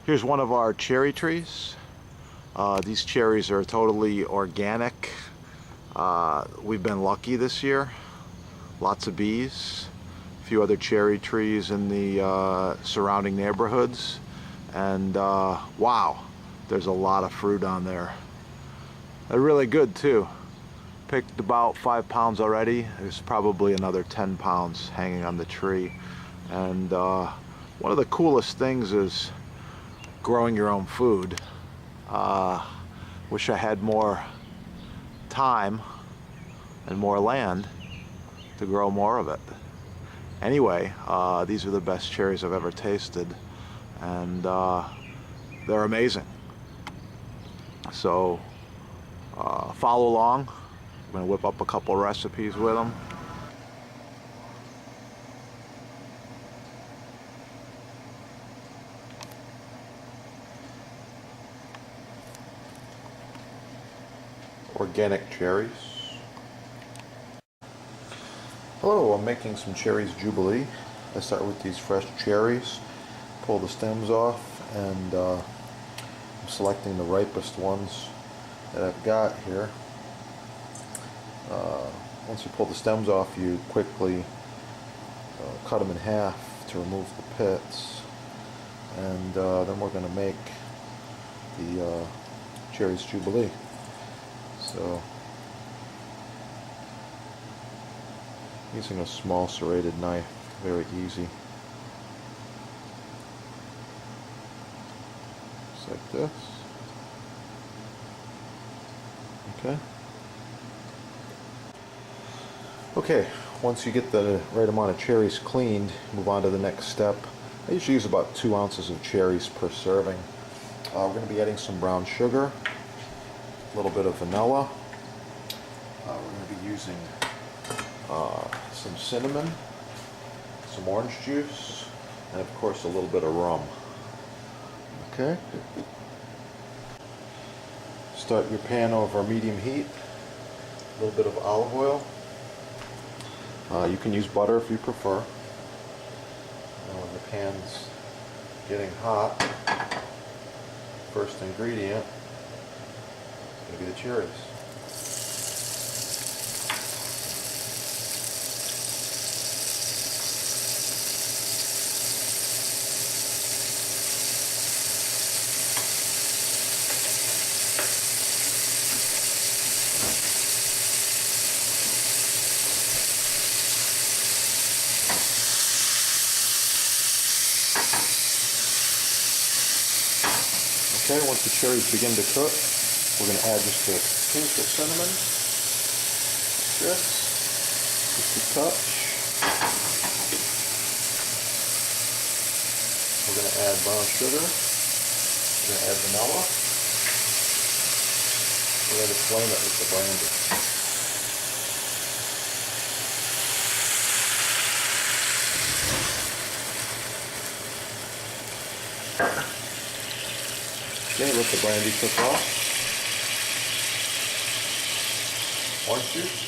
Here's one of our cherry trees. These cherries are totally organic. We've been lucky this year. Lots of bees. A few other cherry trees in the surrounding neighborhoods. And wow, there's a lot of fruit on there. They're really good too. Picked about 5 pounds already. There's probably another 10 pounds hanging on the tree. And one of the coolest things is growing your own food. Wish I had more time and more land to grow more of it. Anyway, these are the best cherries I've ever tasted, and they're amazing. So follow along. I'm going to whip up a couple recipes with them. Organic cherries. Hello, I'm making some cherries jubilee. I start with these fresh cherries, pull the stems off, and I'm selecting the ripest ones that I've got here. Once you pull the stems off, you quickly cut them in half to remove the pits, and then we're going to make the cherries jubilee. So, using a small serrated knife, very easy. Just like this. Okay. Okay, once you get the right amount of cherries cleaned, move on to the next step. I usually use about 2 ounces of cherries per serving. We're going to be adding some brown sugar, a little bit of vanilla. We're going to be using some cinnamon, some orange juice, and of course a little bit of rum. Okay. Start your pan over medium heat. A little bit of olive oil. You can use butter if you prefer. And when the pan's getting hot, first ingredient is going to be the cherries. Okay, once the cherries begin to cook, we're going to add just a pinch of cinnamon, just a touch. We're going to add brown sugar, we're going to add vanilla, we're going to flame it with the brandy. Okay, let the brandy cook off. Orange juice.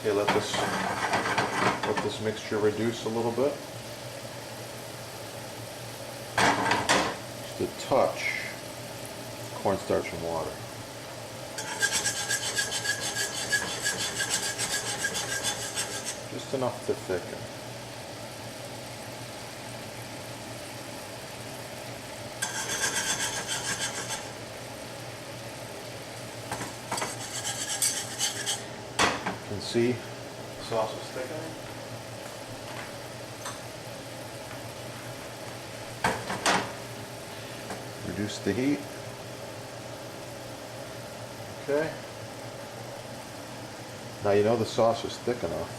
Okay, let this mixture reduce a little bit. Just a touch cornstarch and water. Just enough to thicken. You can see the sauce is thickening. Reduce the heat. Okay. Now you know the sauce is thick enough.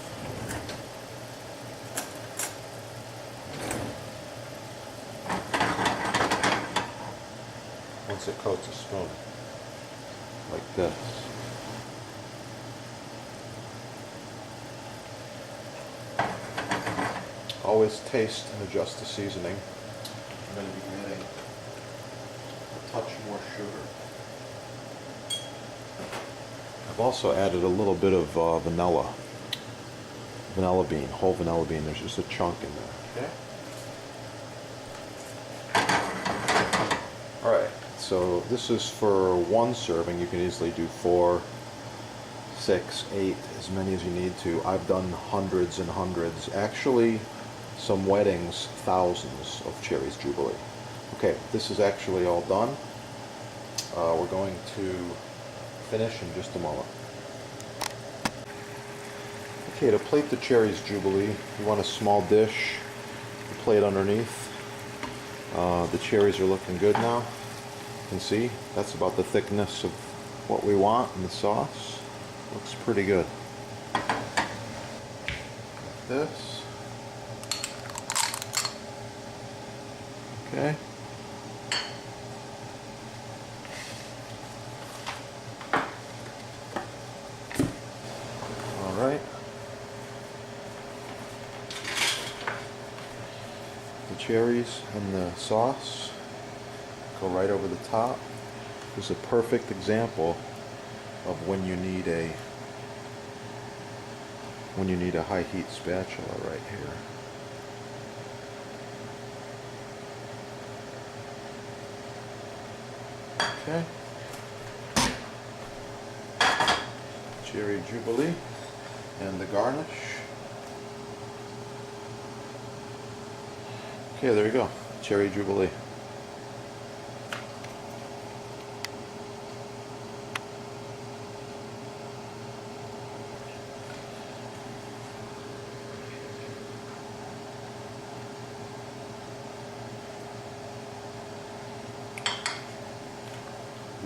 Once it coats a spoon, like this. Always taste and adjust the seasoning. I'm going to be adding a touch more sugar. I've also added a little bit of vanilla bean, whole vanilla bean. There's just a chunk in there. Okay. All right. So this is for one serving. You can easily do 4, 6, 8, as many as you need to. I've done hundreds and hundreds. Actually, some weddings, thousands of cherries jubilee. Okay, this is actually all done. We're going to finish in just a moment. Okay, to plate the cherries jubilee, you want a small dish, a plate underneath. The cherries are looking good now. You can see that's about the thickness of what we want in the sauce. Looks pretty good. Like this. Okay. All right. The cherries and the sauce go right over the top. This is a perfect example of when you need a high heat spatula right here. Okay. Cherry jubilee and the garnish. Okay, there you go. Cherry jubilee.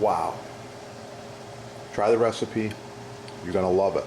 Wow. Try the recipe. You're going to love it.